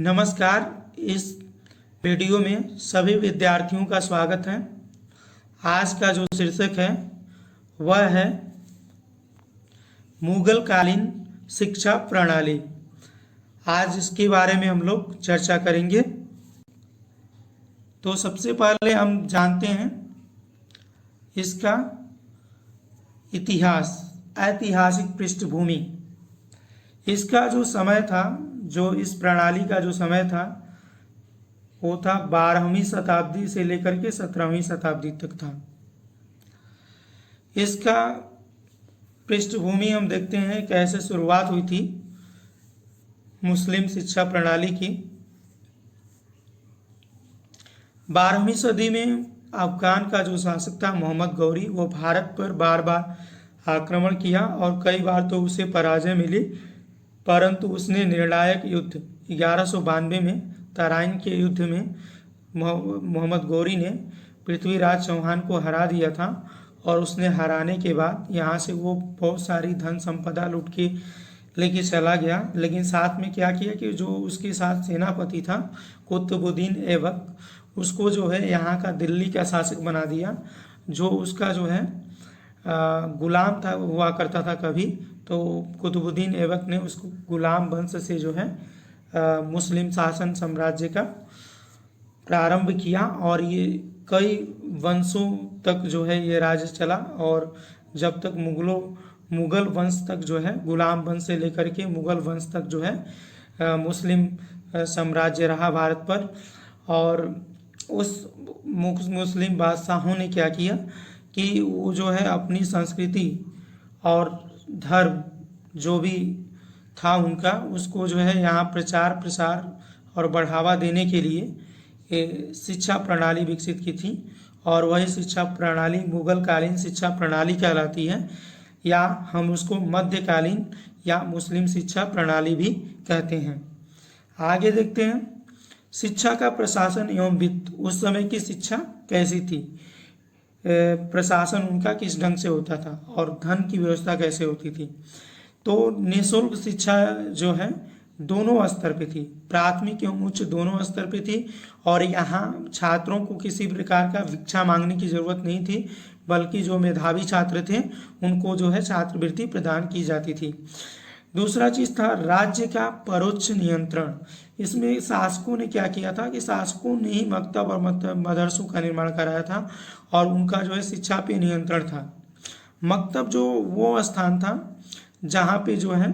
नमस्कार। इस वीडियो में सभी विद्यार्थियों का स्वागत है। आज का जो शीर्षक है वह है मुगल कालीन शिक्षा प्रणाली। आज इसके बारे में हम लोग चर्चा करेंगे। तो सबसे पहले हम जानते हैं इसका इतिहास, ऐतिहासिक पृष्ठभूमि। इसका जो समय था, जो इस प्रणाली का जो समय था वो था 12वीं शताब्दी से लेकर के 17वीं शताब्दी तक था। इसका पृष्ठभूमि हम देखते हैं कैसे शुरुआत हुई थी मुस्लिम शिक्षा प्रणाली की। 12वीं सदी में अफगान का जो शासक था मोहम्मद गौरी, वो भारत पर बार बार आक्रमण किया और कई बार तो उसे पराजय मिली, परंतु उसने निर्णायक युद्ध 1192 में तराइन के युद्ध में मोहम्मद गौरी ने पृथ्वीराज चौहान को हरा दिया था। और उसने हराने के बाद यहाँ से वो बहुत सारी धन संपदा लूट के लेके चला गया। लेकिन साथ में क्या किया कि जो उसके साथ सेनापति था कुतुबुद्दीन ऐबक, उसको जो है यहाँ का दिल्ली का शासक बना दिया। जो उसका जो है गुलाम था, हुआ करता था कभी, तो कुतुबुद्दीन ऐबक ने उसको गुलाम वंश से जो है मुस्लिम शासन साम्राज्य का प्रारंभ किया और ये कई वंशों तक जो है ये राज्य चला। और जब तक मुगल वंश तक जो है, गुलाम वंश से लेकर के मुगल वंश तक जो है मुस्लिम साम्राज्य रहा भारत पर। और उस मुस्लिम बादशाहों ने क्या किया कि वो जो है अपनी संस्कृति और धर्म जो भी था उनका, उसको जो है यहाँ प्रचार प्रसार और बढ़ावा देने के लिए शिक्षा प्रणाली विकसित की थी। और वही शिक्षा प्रणाली मुगल कालीन शिक्षा प्रणाली कहलाती है, या हम उसको मध्यकालीन या मुस्लिम शिक्षा प्रणाली भी कहते हैं। आगे देखते हैं शिक्षा का प्रशासन एवं वित्त। उस समय की शिक्षा कैसी थी, प्रशासन उनका किस ढंग से होता था और धन की व्यवस्था कैसे होती थी। तो निःशुल्क शिक्षा जो है दोनों स्तर पे थी, प्राथमिक एवं उच्च दोनों स्तर पे थी। और यहाँ छात्रों को किसी प्रकार का भिक्षा मांगने की जरूरत नहीं थी, बल्कि जो मेधावी छात्र थे उनको जो है छात्रवृत्ति प्रदान की जाती थी। दूसरा चीज था राज्य का परोक्ष नियंत्रण। इसमें शासकों ने क्या किया था कि शासकों ने ही मकतब और मदरसों का निर्माण कराया था और उनका जो है शिक्षा पे नियंत्रण था। मकतब जो वो स्थान था जहाँ पे जो है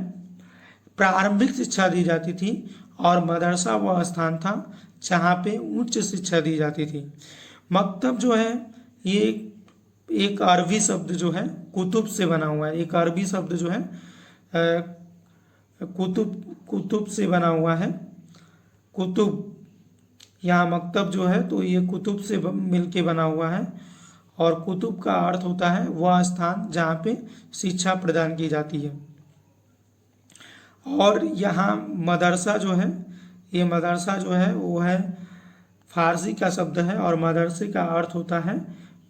प्रारंभिक शिक्षा दी जाती थी, और मदरसा वह स्थान था जहाँ पे उच्च शिक्षा दी जाती थी। मकतब जो है ये एक अरबी शब्द जो है कुतुब से बना हुआ है। एक अरबी शब्द जो है कुतुब से बना हुआ है। कुतुब, यहाँ मकतब जो है तो ये कुतुब से मिलके बना हुआ है। और कुतुब का अर्थ होता है वह स्थान जहाँ पे शिक्षा प्रदान की जाती है। और यहाँ मदरसा जो है, ये मदरसा जो है वो है फारसी का शब्द है और मदरसे का अर्थ होता है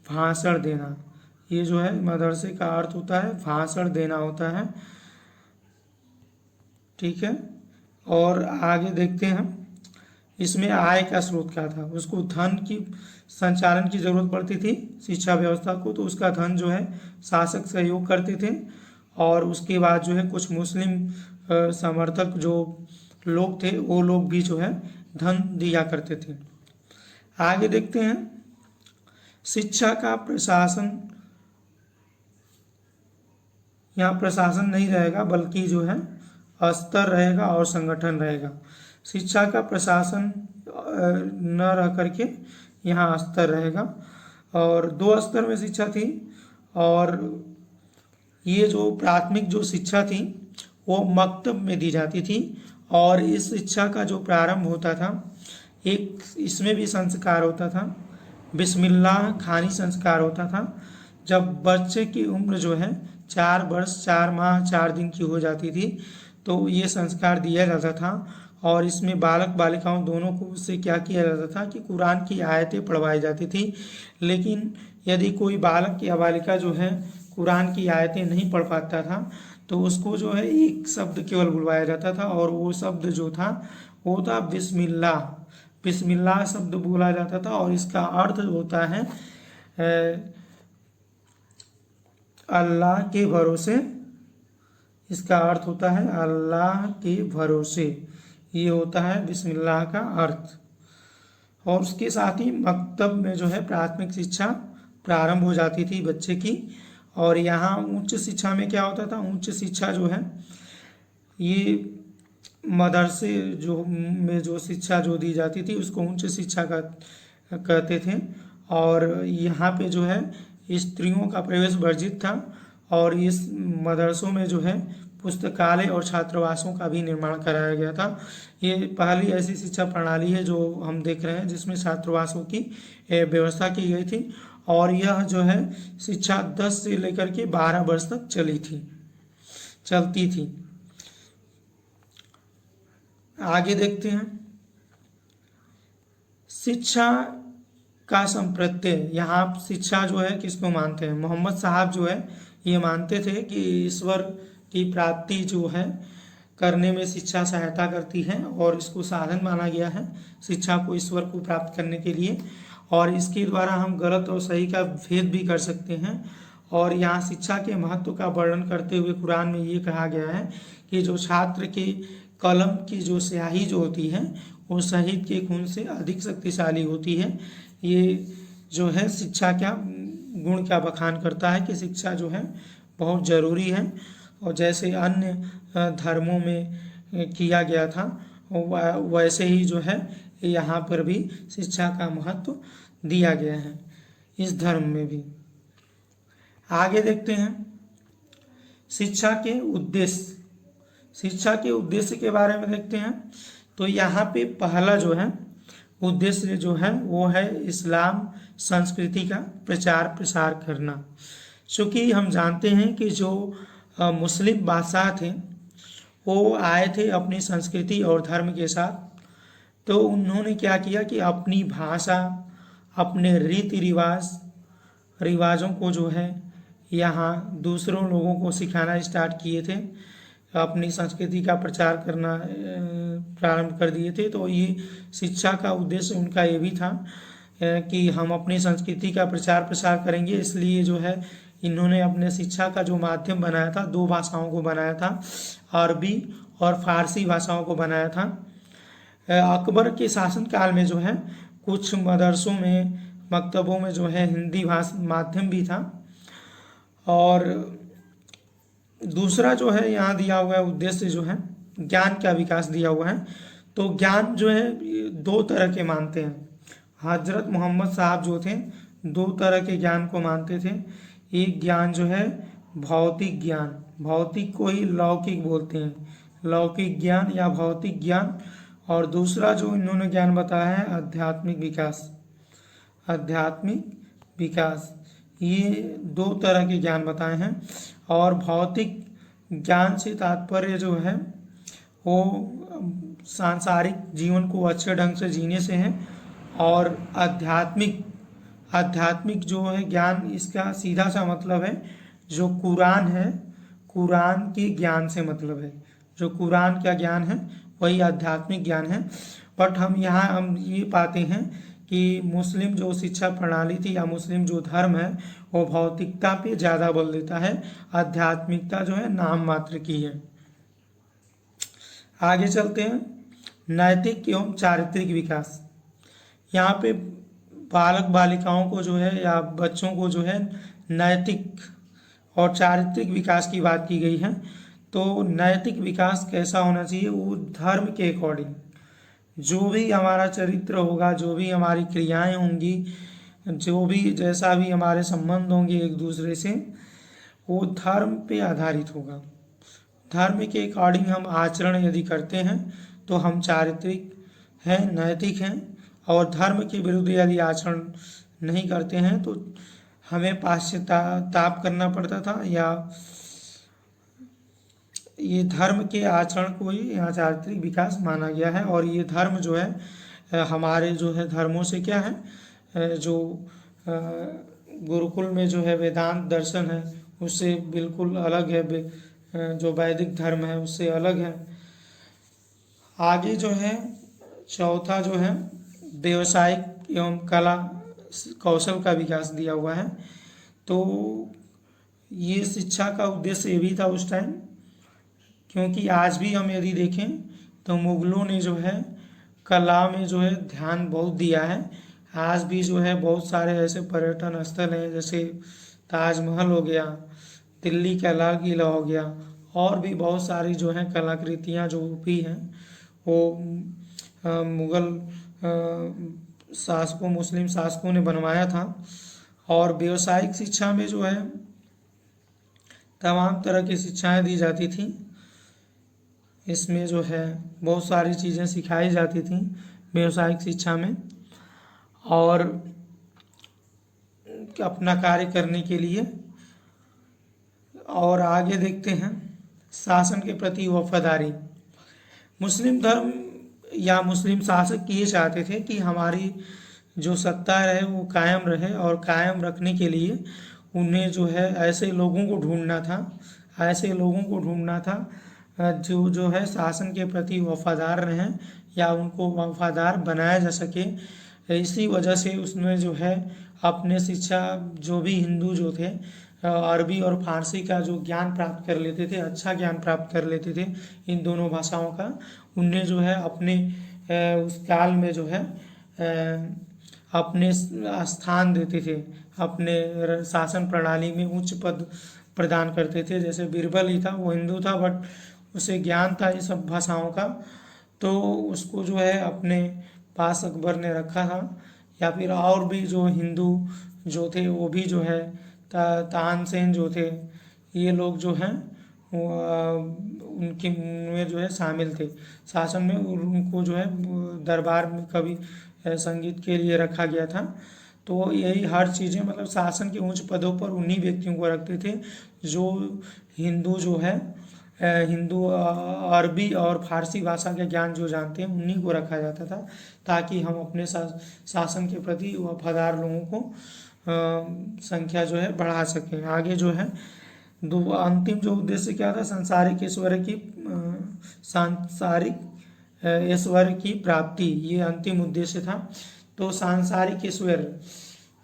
भाषण देना। ये जो है मदरसे का अर्थ होता है भाषण देना होता है, ठीक है। और आगे देखते हैं इसमें आय का स्रोत क्या था। उसको धन की संचालन की जरूरत पड़ती थी शिक्षा व्यवस्था को, तो उसका धन जो है शासक सहयोग करते थे। और उसके बाद जो है कुछ मुस्लिम समर्थक जो लोग थे वो लोग भी जो है धन दिया करते थे। आगे देखते हैं शिक्षा का प्रशासन। यहाँ प्रशासन नहीं रहेगा बल्कि जो है स्तर रहेगा और संगठन रहेगा। शिक्षा का प्रशासन न रह करके यहाँ स्तर रहेगा। और दो स्तर में शिक्षा थी, और ये जो प्राथमिक जो शिक्षा थी वो मकतब में दी जाती थी। और इस शिक्षा का जो प्रारंभ होता था, एक इसमें भी संस्कार होता था, बिस्मिल्लाह खानी संस्कार होता था। जब बच्चे की उम्र जो है 4 वर्ष 4 माह 4 दिन की हो जाती थी तो ये संस्कार दिया जाता था। और इसमें बालक बालिकाओं दोनों को उससे क्या किया जाता था कि कुरान की आयतें पढ़वाई जाती थी। लेकिन यदि कोई बालक या बालिका जो है कुरान की आयतें नहीं पढ़ पाता था तो उसको जो है एक शब्द केवल बुलवाया जाता था, और वो शब्द जो था वो था बिस्मिल्लाह। बिस्मिल्लाह शब्द बोला जाता था, और इसका अर्थ होता है अल्लाह के भरोसे। इसका अर्थ होता है अल्लाह के भरोसे, ये होता है बिस्मिल्लाह का अर्थ। और उसके साथ ही मकतब में जो है प्राथमिक शिक्षा प्रारंभ हो जाती थी बच्चे की। और यहाँ उच्च शिक्षा में क्या होता था, उच्च शिक्षा जो है ये मदरसे जो शिक्षा जो दी जाती थी उसको उच्च शिक्षा का कहते थे। और यहाँ पे जो है स्त्रियों का प्रवेश वर्जित था, और इस मदरसों में जो है पुस्तकालय और छात्रावासों का भी निर्माण कराया गया था। ये पहली ऐसी शिक्षा प्रणाली है जो हम देख रहे हैं जिसमें छात्रावासों की व्यवस्था की गई थी, और यह जो है शिक्षा 10 से लेकर के 12 वर्ष तक चलती थी। आगे देखते हैं शिक्षा का संप्रत्यय। यहाँ शिक्षा जो है किसको मानते हैं, मोहम्मद साहब जो है ये मानते थे कि ईश्वर की प्राप्ति जो है करने में शिक्षा सहायता करती है, और इसको साधन माना गया है शिक्षा को ईश्वर को प्राप्त करने के लिए, और इसके द्वारा हम गलत और सही का भेद भी कर सकते हैं। और यहाँ शिक्षा के महत्व का वर्णन करते हुए कुरान में ये कहा गया है कि जो छात्र के कलम की जो स्याही जो होती है वो शहीद के खून से अधिक शक्तिशाली होती है। ये जो है शिक्षा क्या गुण का बखान करता है कि शिक्षा जो है बहुत ज़रूरी है, और जैसे अन्य धर्मों में किया गया था वैसे ही जो है यहाँ पर भी शिक्षा का महत्व दिया गया है इस धर्म में भी। आगे देखते हैं शिक्षा के उद्देश्य। शिक्षा के उद्देश्य के बारे में देखते हैं तो यहाँ पे पहला जो है उद्देश्य जो है वो है इस्लाम संस्कृति का प्रचार प्रसार करना। चूँकि हम जानते हैं कि जो मुस्लिम बादशाह थे वो आए थे अपनी संस्कृति और धर्म के साथ, तो उन्होंने क्या किया कि अपनी भाषा अपने रीति रिवाजों को जो है यहाँ दूसरों लोगों को सिखाना स्टार्ट किए थे, अपनी संस्कृति का प्रचार करना प्रारंभ कर दिए थे। तो ये शिक्षा का उद्देश्य उनका ये भी था कि हम अपनी संस्कृति का प्रचार प्रसार करेंगे, इसलिए जो है इन्होंने अपने शिक्षा का जो माध्यम बनाया था 2 भाषाओं को बनाया था, अरबी और फारसी भाषाओं को बनाया था। अकबर के शासनकाल में जो है कुछ मदरसों में मकतबों में जो है हिंदी भाषा माध्यम भी था। और दूसरा जो है यहाँ दिया हुआ है उद्देश्य जो है ज्ञान का विकास दिया हुआ है। तो ज्ञान जो है 2 तरह के मानते हैं। हजरत मोहम्मद साहब जो थे 2 तरह के ज्ञान को मानते थे। एक ज्ञान जो है भौतिक ज्ञान, भौतिक को ही लौकिक बोलते हैं, लौकिक ज्ञान या भौतिक ज्ञान। और दूसरा जो इन्होंने ज्ञान बताया है आध्यात्मिक विकास, आध्यात्मिक विकास। ये 2 तरह के ज्ञान बताए हैं। और भौतिक ज्ञान से तात्पर्य जो है वो सांसारिक जीवन को अच्छे ढंग से जीने से है। और आध्यात्मिक जो है ज्ञान, इसका सीधा सा मतलब है जो कुरान है, कुरान के ज्ञान से मतलब है, जो कुरान का ज्ञान है वही आध्यात्मिक ज्ञान है। बट हम ये पाते हैं कि मुस्लिम जो शिक्षा प्रणाली थी या मुस्लिम जो धर्म है वो भौतिकता पे ज़्यादा बल देता है, आध्यात्मिकता जो है नाम मात्र की है। आगे चलते हैं नैतिक एवं चारित्रिक विकास। यहाँ पे बालक बालिकाओं को जो है या बच्चों को जो है नैतिक और चारित्रिक विकास की बात की गई है। तो नैतिक विकास कैसा होना चाहिए, वो धर्म के अकॉर्डिंग जो भी हमारा चरित्र होगा, जो भी हमारी क्रियाएं होंगी, जो भी जैसा भी हमारे संबंध होंगे एक दूसरे से, वो धर्म पे आधारित होगा। धर्म के अकॉर्डिंग हम आचरण यदि करते हैं तो हम चारित्रिक हैं, नैतिक हैं। और धर्म के विरुद्ध यदि आचरण नहीं करते हैं तो हमें पाश्चाताप करना पड़ता था, या ये धर्म के आचरण को ही यहाँ चारित्रिक विकास माना गया है। और ये धर्म जो है हमारे जो है धर्मों से क्या है, जो गुरुकुल में जो है वेदांत दर्शन है उससे बिल्कुल अलग है। जो वैदिक धर्म है उससे अलग है। आगे जो है चौथा जो है व्यवसायिक एवं कला कौशल का विकास दिया हुआ है। तो ये शिक्षा का उद्देश्य ये भी था उस टाइम, क्योंकि आज भी हम यदि देखें तो मुगलों ने जो है कला में जो है ध्यान बहुत दिया है। आज भी जो है बहुत सारे ऐसे पर्यटन स्थल हैं, जैसे ताजमहल हो गया, दिल्ली का लाल किला हो गया, और भी बहुत सारी जो हैं कलाकृतियाँ जो भी हैं वो मुग़ल शासकों मुस्लिम शासकों ने बनवाया था। और व्यावसायिक शिक्षा में जो है तमाम तरह की शिक्षाएं दी जाती थी। इसमें जो है बहुत सारी चीज़ें सिखाई जाती थी व्यावसायिक शिक्षा में, और अपना कार्य करने के लिए। और आगे देखते हैं शासन के प्रति वफादारी। मुस्लिम धर्म या मुस्लिम शासक ये चाहते थे कि हमारी जो सत्ता रहे वो कायम रहे, और कायम रखने के लिए उन्हें जो है ऐसे लोगों को ढूंढना था जो है शासन के प्रति वफादार रहें या उनको वफादार बनाया जा सके। इसी वजह से उसने जो है अपने शिक्षा जो भी हिंदू जो थे अरबी और फारसी का जो ज्ञान प्राप्त कर लेते थे, अच्छा ज्ञान प्राप्त कर लेते थे इन दोनों भाषाओं का, उन्हें जो है अपने उस काल में जो है अपने स्थान देते थे, अपने शासन प्रणाली में उच्च पद प्रदान करते थे। जैसे बीरबल ही था, वो हिंदू था बट उसे ज्ञान था ये सब भाषाओं का, तो उसको जो है अपने पास अकबर ने रखा था। या फिर और भी जो हिंदू जो थे वो भी जो है तानसेन जो थे, ये लोग जो हैं उनके में जो है शामिल थे शासन में। उनको जो है दरबार में कभी संगीत के लिए रखा गया था। तो यही हर चीज़ें मतलब शासन के उच्च पदों पर उन्हीं व्यक्तियों को रखते थे जो हिंदू जो है हिंदू अरबी और फारसी भाषा के ज्ञान जो जानते हैं उन्हीं को रखा जाता था, ताकि हम अपने शासन के प्रति वफादार लोगों को संख्या जो है बढ़ा सकें। आगे जो है अंतिम जो उद्देश्य क्या था, सांसारिक ऐश्वर्य की प्राप्ति, ये अंतिम उद्देश्य था। तो सांसारिक ऐश्वर्य,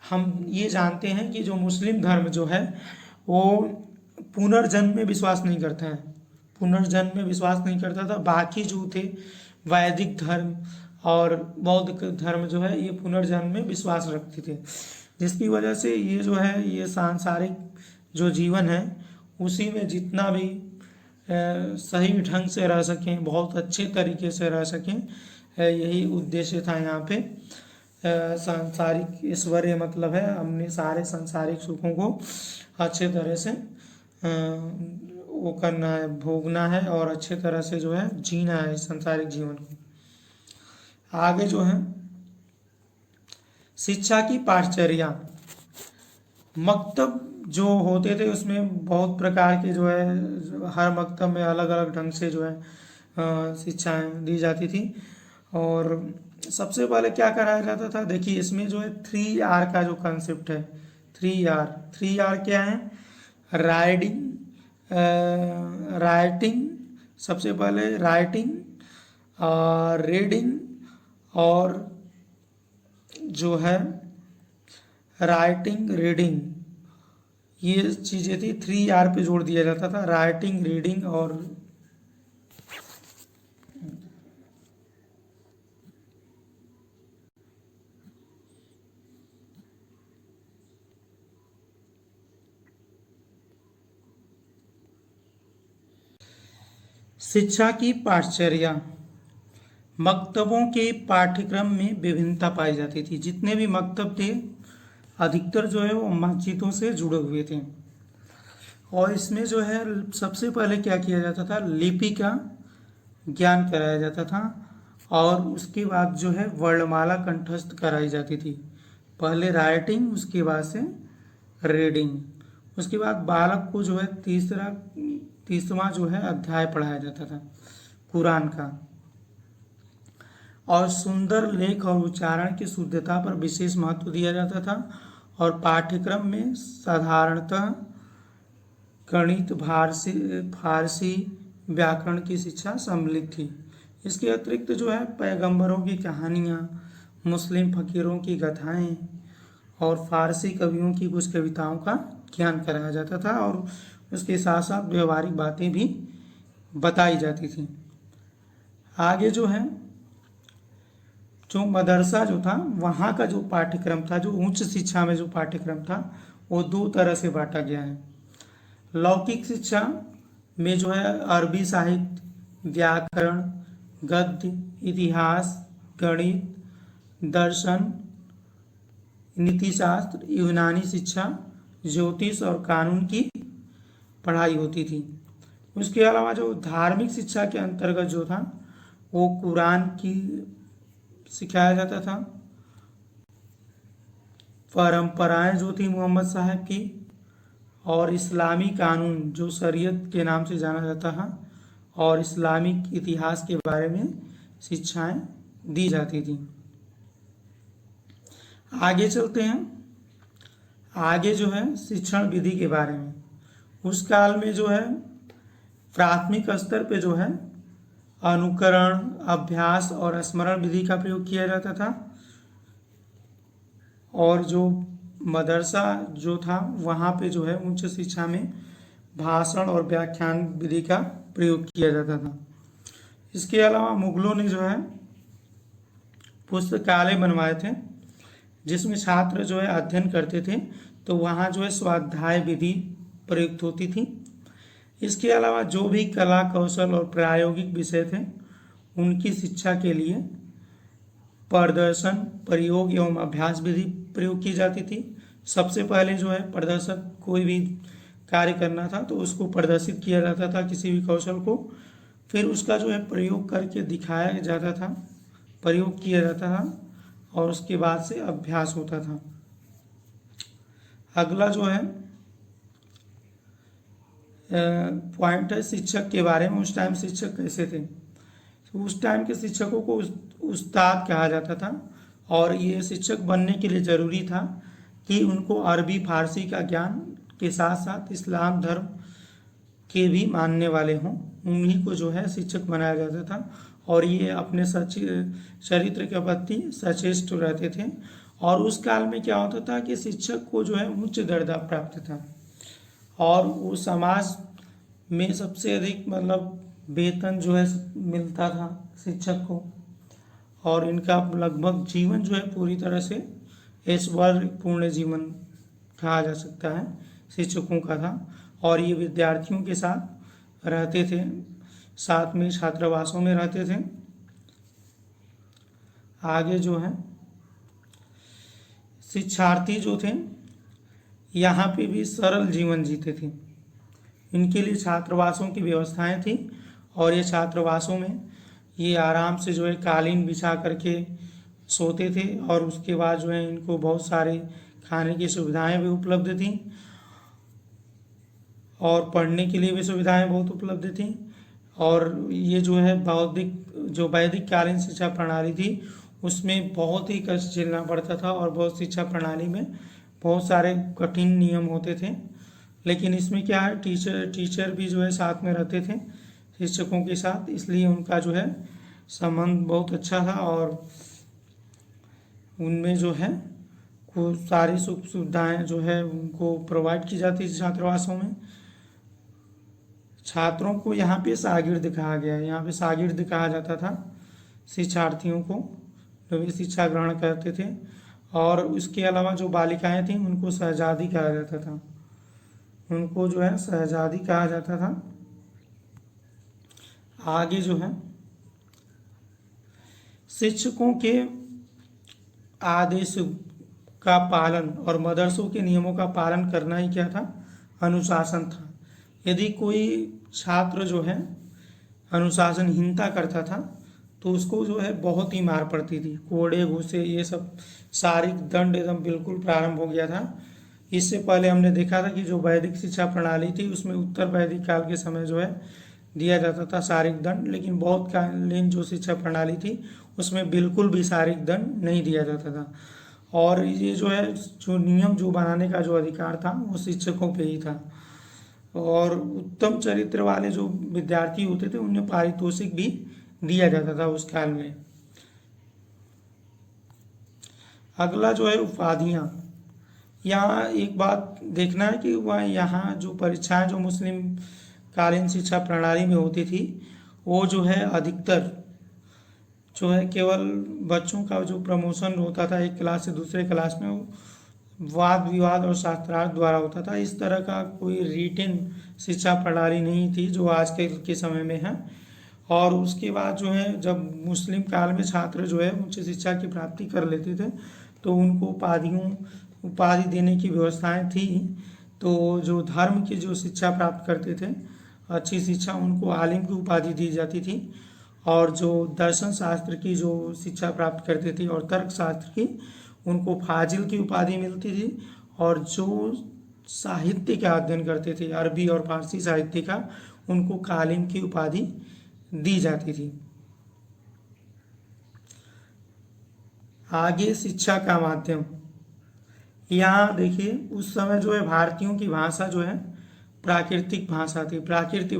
हम ये जानते हैं कि जो मुस्लिम धर्म जो है वो पुनर्जन्म में विश्वास नहीं करता है, पुनर्जन्म में विश्वास नहीं करता था। बाकी जो थे वैदिक धर्म और बौद्ध धर्म जो है ये पुनर्जन्म में विश्वास रखते थे, जिसकी वजह से ये जो है ये सांसारिक जो जीवन है उसी में जितना भी सही ढंग से रह सकें, बहुत अच्छे तरीके से रह सकें, यही उद्देश्य था यहाँ पे। सांसारिक ऐश्वर्य मतलब है हमने सारे सांसारिक सुखों को अच्छे तरह से वो करना है, भोगना है और अच्छे तरह से जो है जीना है सांसारिक जीवन को। आगे जो है शिक्षा की पाठचर्या, मकतब जो होते थे उसमें बहुत प्रकार के जो है हर मकतब में अलग अलग ढंग से जो है शिक्षाएं दी जाती थी। और सबसे पहले क्या कराया जाता था, देखिए इसमें जो है 3R का जो कंसेप्ट है, 3R क्या है, राइटिंग, सबसे पहले राइटिंग, रीडिंग, और जो है राइटिंग रीडिंग, ये चीज़ें थी 3R पे जोड़ दिया जाता था, राइटिंग रीडिंग और शिक्षा की पाठचर्या। मकतबों के पाठ्यक्रम में विभिन्नता पाई जाती थी, जितने भी मकतब थे अधिकतर जो है वो मस्जिदों से जुड़े हुए थे। और इसमें जो है सबसे पहले क्या किया जाता था, लिपि का ज्ञान कराया जाता था, और उसके बाद जो है वर्णमाला कंठस्थ कराई जाती थी। पहले राइटिंग, उसके बाद से रीडिंग, उसके बाद बालक को जो है तीसवां जो है अध्याय पढ़ाया जाता था कुरान का, और सुंदर लेख और उच्चारण की शुद्धता पर विशेष महत्व दिया जाता था। और पाठ्यक्रम में साधारणतः गणित, फारसी व्याकरण की शिक्षा सम्मिलित थी। इसके अतिरिक्त जो है पैगंबरों की कहानियाँ, मुस्लिम फकीरों की कथाएँ और फारसी कवियों की कुछ कविताओं का ज्ञान कराया जाता था और उसके साथ साथ व्यवहारिक बातें भी बताई जाती थी। आगे जो है जो मदरसा जो था वहाँ का जो पाठ्यक्रम था, जो उच्च शिक्षा में जो पाठ्यक्रम था वो दो तरह से बांटा गया है। लौकिक शिक्षा में जो है अरबी साहित्य, व्याकरण, गद्य, इतिहास, गणित, दर्शन, नीतिशास्त्र, यूनानी शिक्षा, ज्योतिष और कानून की पढ़ाई होती थी। उसके अलावा जो धार्मिक शिक्षा के अंतर्गत जो था वो कुरान की सिखाया जाता था, परंपराएं जो थी मोहम्मद साहब की, और इस्लामी कानून जो शरीयत के नाम से जाना जाता था, और इस्लामिक इतिहास के बारे में शिक्षाएं दी जाती थी। आगे चलते हैं। आगे जो है शिक्षण विधि के बारे में, उस काल में जो है प्राथमिक स्तर पे जो है अनुकरण, अभ्यास और स्मरण विधि का प्रयोग किया जाता था, और जो मदरसा जो था वहाँ पे जो है उच्च शिक्षा में भाषण और व्याख्यान विधि का प्रयोग किया जाता था। इसके अलावा मुगलों ने जो है पुस्तकालय बनवाए थे जिसमें छात्र जो है अध्ययन करते थे, तो वहाँ जो है स्वाध्याय विधि प्रयुक्त होती थी। इसके अलावा जो भी कला, कौशल और प्रायोगिक विषय थे उनकी शिक्षा के लिए प्रदर्शन, प्रयोग एवं अभ्यास विधि प्रयोग की जाती थी। सबसे पहले जो है प्रदर्शन, कोई भी कार्य करना था तो उसको प्रदर्शित किया जाता था किसी भी कौशल को, फिर उसका जो है प्रयोग करके दिखाया जाता था, प्रयोग किया जाता था और उसके बाद से अभ्यास होता था। अगला जो है पॉइंट है शिक्षक के बारे में। उस टाइम शिक्षक कैसे थे? तो उस टाइम के शिक्षकों को उस्ताद कहा जाता था, और ये शिक्षक बनने के लिए ज़रूरी था कि उनको अरबी, फारसी का ज्ञान के साथ साथ इस्लाम धर्म के भी मानने वाले हों, उन्हीं को जो है शिक्षक बनाया जाता था। और ये अपने चरित्र के प्रति सचेष्ट रहते थे। और उस काल में क्या होता था कि शिक्षक को जो है उच्च दर्जा प्राप्त था, और वो समाज में सबसे अधिक मतलब वेतन जो है मिलता था शिक्षक को, और इनका लगभग जीवन जो है पूरी तरह से ऐश्वर्यपूर्ण जीवन कहा जा सकता है शिक्षकों का था। और ये विद्यार्थियों के साथ रहते थे, साथ में छात्रावासों में रहते थे। आगे जो है शिक्षार्थी जो थे यहाँ पे भी सरल जीवन जीते थे। इनके लिए छात्रावासों की व्यवस्थाएं थी, और ये छात्रावासों में ये आराम से जो है कालीन बिछा करके सोते थे, और उसके बाद जो है इनको बहुत सारे खाने की सुविधाएं भी उपलब्ध थीं, और पढ़ने के लिए भी सुविधाएं बहुत उपलब्ध थीं। और ये जो है जो वैदिक कालीन शिक्षा प्रणाली थी उसमें बहुत ही कष्ट झेलना पड़ता था, और बहुत शिक्षा प्रणाली में बहुत सारे कठिन नियम होते थे। लेकिन इसमें क्या है, टीचर भी जो है साथ में रहते थे शिक्षकों के साथ, इसलिए उनका जो है संबंध बहुत अच्छा था, और उनमें जो है को सारी सुख सुविधाएँ जो है उनको प्रोवाइड की जाती थी छात्रावासों में। छात्रों को यहाँ पे शागिर्द कहा गया है, यहाँ पे शागिर्द कहा जाता था शिक्षार्थियों को जो भी शिक्षा ग्रहण करते थे। और उसके अलावा जो बालिकाएं थीं उनको शहजादी कहा जाता था, उनको जो है शहजादी कहा जाता था। आगे जो है शिक्षकों के आदेश का पालन और मदरसों के नियमों का पालन करना ही क्या था, अनुशासन था। यदि कोई छात्र जो है अनुशासनहीनता करता था तो उसको जो है बहुत ही मार पड़ती थी, कोड़े घूसे ये सब शारीरिक दंड एकदम बिल्कुल प्रारंभ हो गया था। इससे पहले हमने देखा था कि जो वैदिक शिक्षा प्रणाली थी उसमें उत्तर वैदिक काल के समय जो है दिया जाता था शारीरिक दंड, लेकिन बौद्ध कालीन जो शिक्षा प्रणाली थी उसमें बिल्कुल भी शारीरिक दंड नहीं दिया जाता था। और ये जो है जो नियम जो बनाने का जो अधिकार था वो शिक्षकों पे ही था। और उत्तम चरित्र वाले जो विद्यार्थी होते थे उन्हें पारितोषिक भी दिया जाता था उस काल में। अगला जो है उपाधियाँ। यहाँ एक बात देखना है कि वह यहाँ जो परीक्षाएं जो मुस्लिम कालीन शिक्षा प्रणाली में होती थी वो जो है अधिकतर जो है केवल बच्चों का जो प्रमोशन होता था एक क्लास से दूसरे क्लास में, वो वाद विवाद और शास्त्रार्थ द्वारा होता था। इस तरह का कोई रिटेन शिक्षा प्रणाली नहीं थी जो आज के समय में है। और उसके बाद जो है जब मुस्लिम काल में छात्र जो है उच्च शिक्षा की प्राप्ति कर लेते थे तो उनको उपाधि देने की व्यवस्थाएं थी। तो जो धर्म की जो शिक्षा प्राप्त करते थे अच्छी शिक्षा, उनको आलिम की उपाधि दी जाती थी। और जो दर्शन शास्त्र की जो शिक्षा प्राप्त करते थे और तर्क शास्त्र की, उनको फाजिल की उपाधि मिलती थी। और जो साहित्य का अध्ययन करते थे अरबी और फारसी साहित्य का, उनको कालिम की उपाधि दी जाती थी। आगे शिक्षा का माध्यम। यहाँ देखिए उस समय जो है भारतीयों की भाषा जो है प्राकृतिक भाषा थी, प्राकृत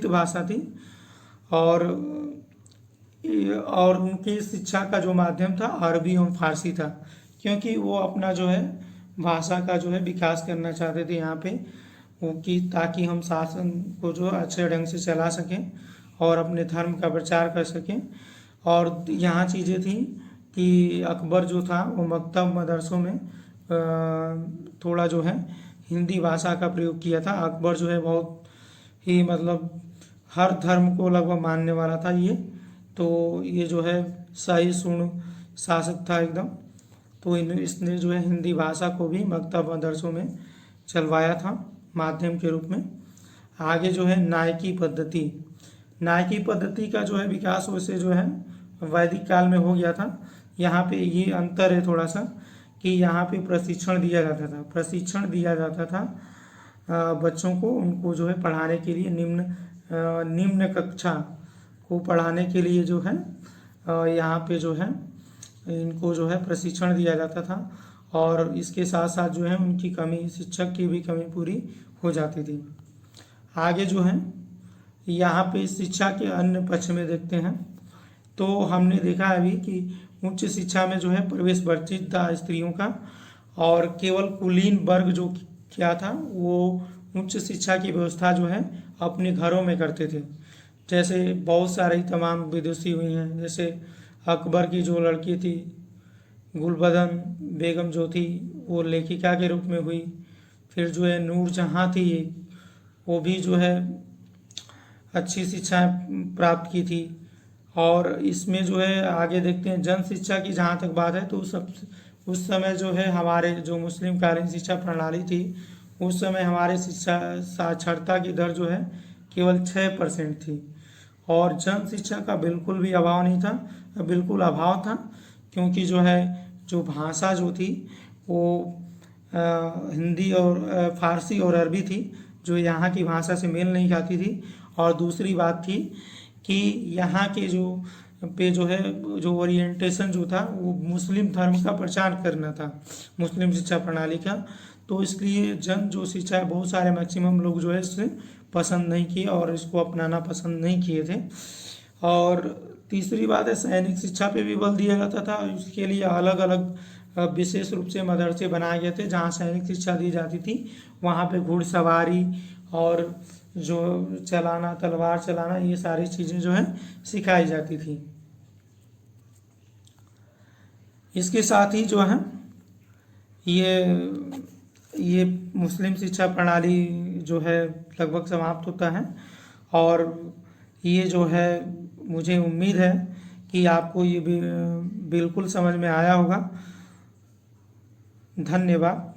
भाषा थी। और उनकी शिक्षा का जो माध्यम था अरबी और फारसी था, क्योंकि वो अपना जो है भाषा का जो है विकास करना चाहते थे यहाँ पे, कि ताकि हम शासन को जो अच्छे ढंग से चला सकें और अपने धर्म का प्रचार कर सकें। और यहाँ चीज़ें थी कि अकबर जो था वो मकतब मदरसों में थोड़ा जो है हिंदी भाषा का प्रयोग किया था। अकबर जो है बहुत ही मतलब हर धर्म को लगभग मानने वाला था ये, तो ये जो है सहिष्णु शासक था एकदम। तो इसने जो है हिंदी भाषा को भी मकतब मदरसों में चलवाया था माध्यम के रूप में। आगे जो है नायकी पद्धति का जो है विकास वैसे जो है वैदिक काल में हो गया था। यहाँ पे ये अंतर है थोड़ा सा कि यहाँ पे प्रशिक्षण दिया जाता था बच्चों को, उनको जो है पढ़ाने के लिए निम्न कक्षा को पढ़ाने के लिए जो है यहाँ पे जो है इनको जो है प्रशिक्षण दिया जाता था। और इसके साथ साथ जो है उनकी कमी, शिक्षक की भी कमी पूरी हो जाती थी। आगे जो है यहाँ पे शिक्षा के अन्य पक्ष में देखते हैं तो हमने देखा अभी कि उच्च शिक्षा में जो है प्रवेश वर्जित था स्त्रियों का, और केवल कुलीन वर्ग जो क्या था वो उच्च शिक्षा की व्यवस्था जो है अपने घरों में करते थे। जैसे बहुत सारी तमाम विदुषी हुई हैं, जैसे अकबर की जो लड़की थी गुलबदन बेगम जो थी वो लेखिका के रूप में हुई। फिर जो है नूरजहाँ थी वो भी जो है अच्छी शिक्षाएं प्राप्त की थी। और इसमें जो है आगे देखते हैं जन शिक्षा की जहाँ तक बात है तो उस समय जो है हमारे जो मुस्लिम कालीन शिक्षा प्रणाली थी उस समय हमारे शिक्षा साक्षरता की दर जो है केवल 6% थी। और जन शिक्षा का बिल्कुल भी अभाव नहीं था, बिल्कुल अभाव था, क्योंकि जो है जो भाषा जो थी वो हिंदी और फारसी और अरबी थी जो यहाँ की भाषा से मेल नहीं खाती थी। और दूसरी बात थी कि यहाँ के जो है जो ओरिएंटेशन जो था वो मुस्लिम धर्म का प्रचार करना था, मुस्लिम शिक्षा प्रणाली का। तो इसलिए जो शिक्षा है बहुत सारे मैक्सिमम लोग जो है इससे पसंद नहीं किए और इसको अपनाना पसंद नहीं किए थे। और तीसरी बात है सैनिक शिक्षा पे भी बल दिया जाता था। इसके लिए अलग अलग विशेष रूप से मदरसे बनाए गए थे जहाँ सैनिक शिक्षा दी जाती थी। वहाँ पे घुड़सवारी और जो तलवार चलाना ये सारी चीज़ें जो है सिखाई जाती थी। इसके साथ ही जो है ये मुस्लिम शिक्षा प्रणाली जो है लगभग समाप्त होता है। और ये जो है मुझे उम्मीद है कि आपको ये भी बिल्कुल समझ में आया होगा। धन्यवाद।